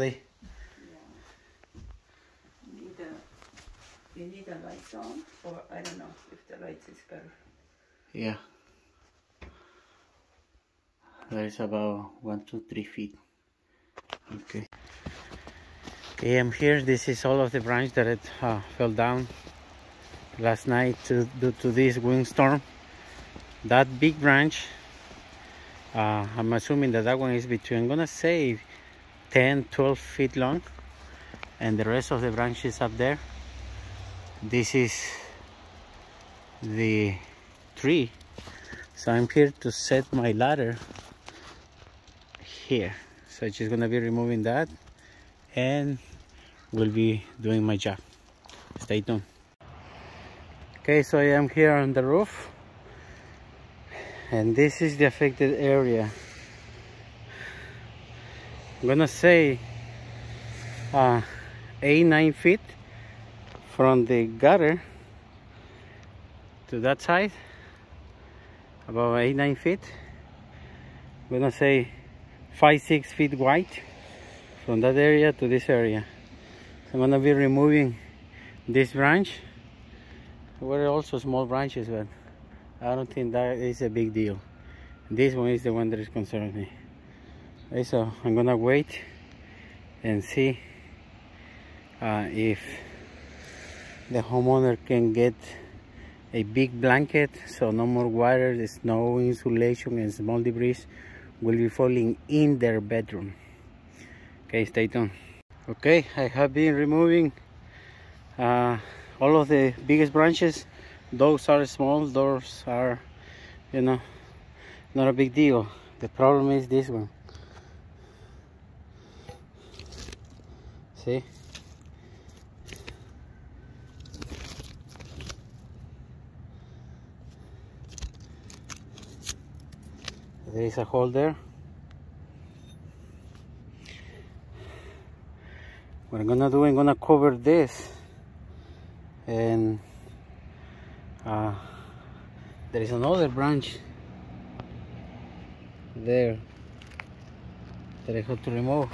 Yeah. You need the lights on, or I don't know if the lights is better. Yeah. That is about 1, 2, 3 feet. Okay. Okay, I'm here. This is all of the branch that it fell down last night due to this windstorm. That big branch, I'm assuming that one is between, I'm gonna say 10, 12 feet long, and the rest of the branches up there. This is the tree, so I'm here to set my ladder here. So just gonna be removing that and will be doing my job. Stay tuned. Okay, so I am here on the roof, and this is the affected area. I'm gonna say 8-9 feet from the gutter to that side, about 8-9 feet. I'm gonna say 5-6 feet wide from that area to this area. So I'm gonna be removing this branch. There were also small branches, but I don't think that is a big deal. This one is the one that is concerning me. Okay, so I'm gonna wait and see if the homeowner can get a big blanket, so no more water, there's no insulation, and small debris will be falling in their bedroom. Okay, stay tuned. Okay, I have been removing all of the biggest branches. Those are small, those are, you know, not a big deal. The problem is this one. See? There is a hole there. What I'm gonna do, I'm gonna cover this, and there is another branch there that I have to remove.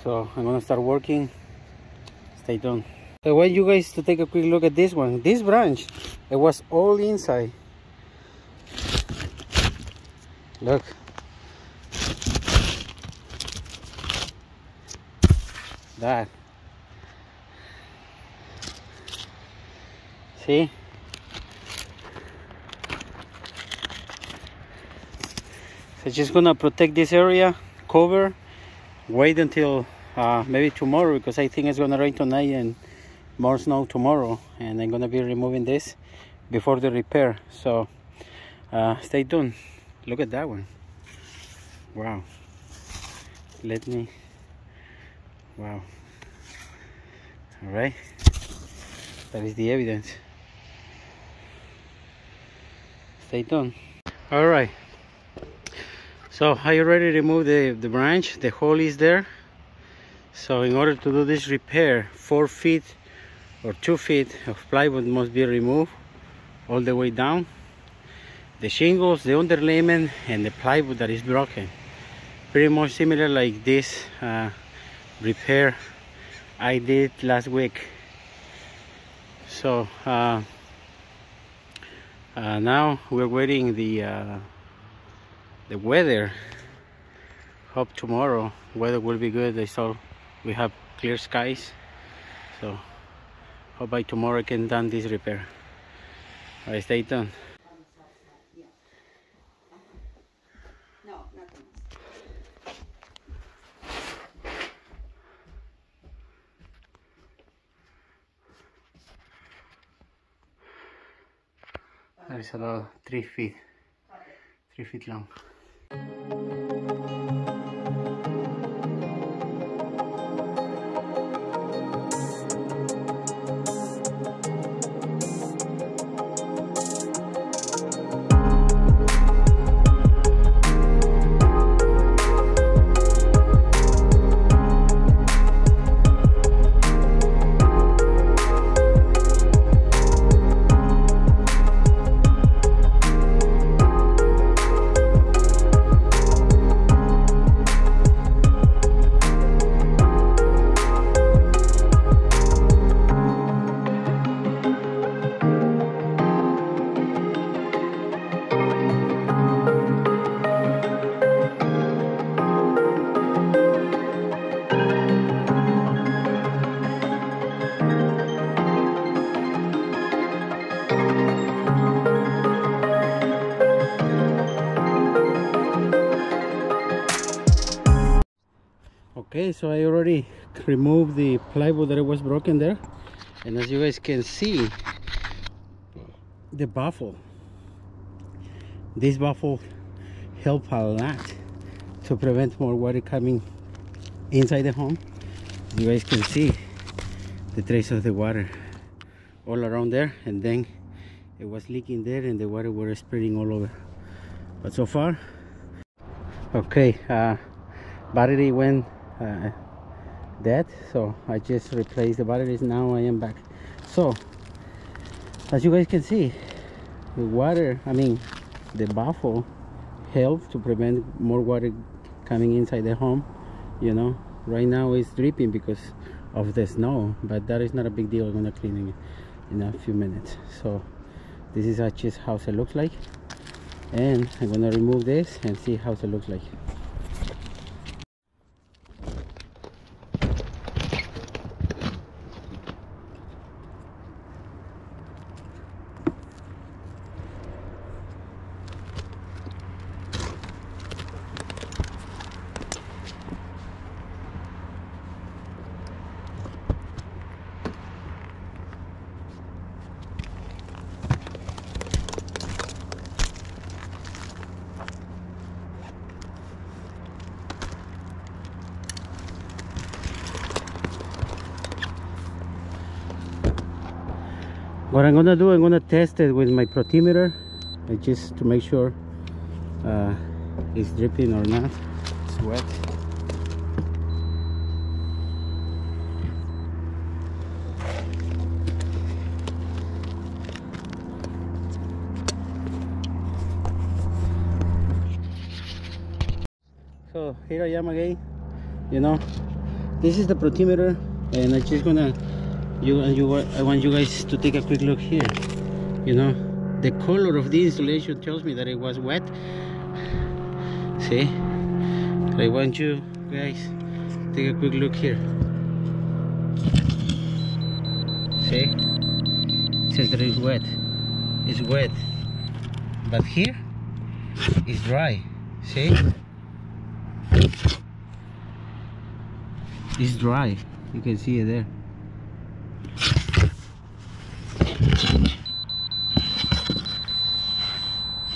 So I'm gonna start working. Stay tuned. I want you guys to take a quick look at this one. This branch, it was all inside. Look. That. See? So just gonna protect this area, cover, wait until maybe tomorrow, because I think it's gonna rain tonight and more snow tomorrow, and I'm gonna be removing this before the repair. So stay tuned. Look at that one. Wow. Wow. All right, that is the evidence. Stay tuned. All right, so I already removed the branch. The hole is there. So in order to do this repair, 4 feet or 2 feet of plywood must be removed all the way down. The shingles, the underlayment, and the plywood that is broken. Pretty much similar like this repair I did last week. So now we're waiting the weather. Hope tomorrow weather will be good. I saw we have clear skies, so hope by tomorrow I can done this repair. All right, stay tuned. That is about 3 feet long. Okay, so I already removed the plywood that was broken there, and as you guys can see, the baffle, this baffle help a lot to prevent more water coming inside the home. You guys can see the trace of the water all around there, and then it was leaking there and the water was spreading all over. But so far, okay, battery went dead, so I just replaced the batteries. Now I am back. So as you guys can see, the water, the baffle helps to prevent more water coming inside the home. You know, right now it's dripping because of the snow, but that is not a big deal. I'm gonna clean it in a few minutes. So this is just how it looks like, and I'm gonna remove this and see how it looks like. What I'm gonna do, I'm gonna test it with my protimeter, just to make sure it's dripping or not. It's wet. So here I am again. You know, this is the protimeter, and I'm just gonna I want you guys to take a quick look here. You know, the color of the insulation tells me that it was wet. See, I want you guys to take a quick look here. See, it says that it's wet. It's wet, but here it's dry. See, it's dry. You can see it there.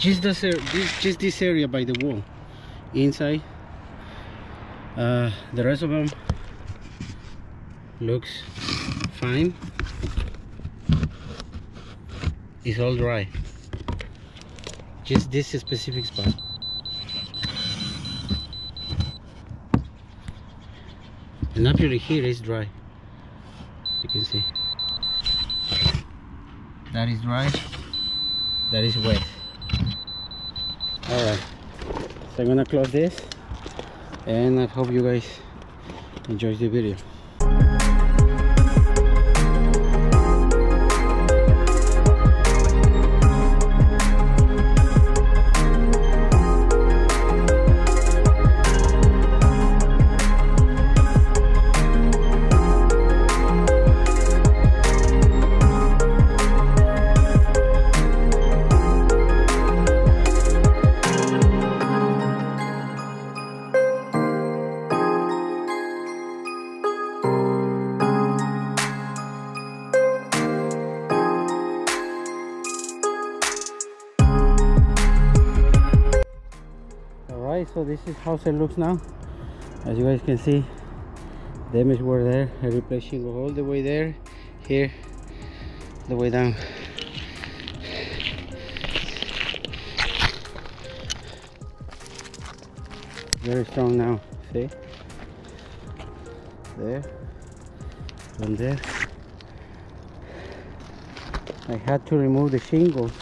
Just this area by the wall. Inside, the rest of them looks fine. It's all dry. Just this specific spot. And naturally here is dry. You can see. That is dry. That is wet. Alright, so I'm gonna close this, and I hope you guys enjoy the video. So this is how it looks now. As you guys can see, damage were there. I replaced shingle all the way there, here, the way down. Very strong now. See, there, from there. I had to remove the shingles,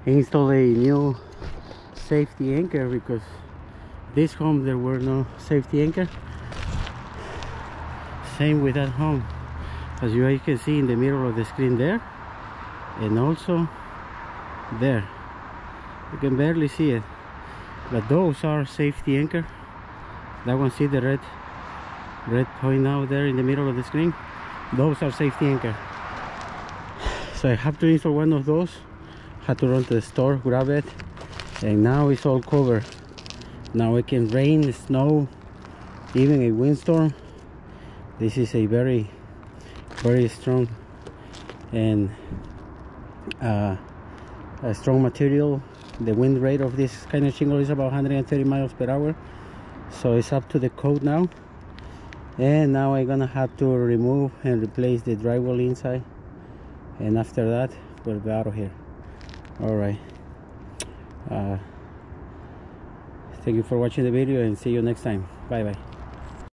install a new safety anchor, because this home there were no safety anchor. Same with that home, as you guys can see in the middle of the screen there, and also there. You can barely see it, but those are safety anchor. That one, see the red point out there in the middle of the screen? Those are safety anchor. So I have to install one of those. Had to run to the store, grab it, and now it's all covered. Now it can rain, snow, even a windstorm, this is a very strong and a strong material. The wind rate of this kind of shingle is about 130 miles per hour, so it's up to the code now. And now I'm gonna have to remove and replace the drywall inside, and after that we'll be out of here. All right, thank you for watching the video, and see you next time. Bye bye.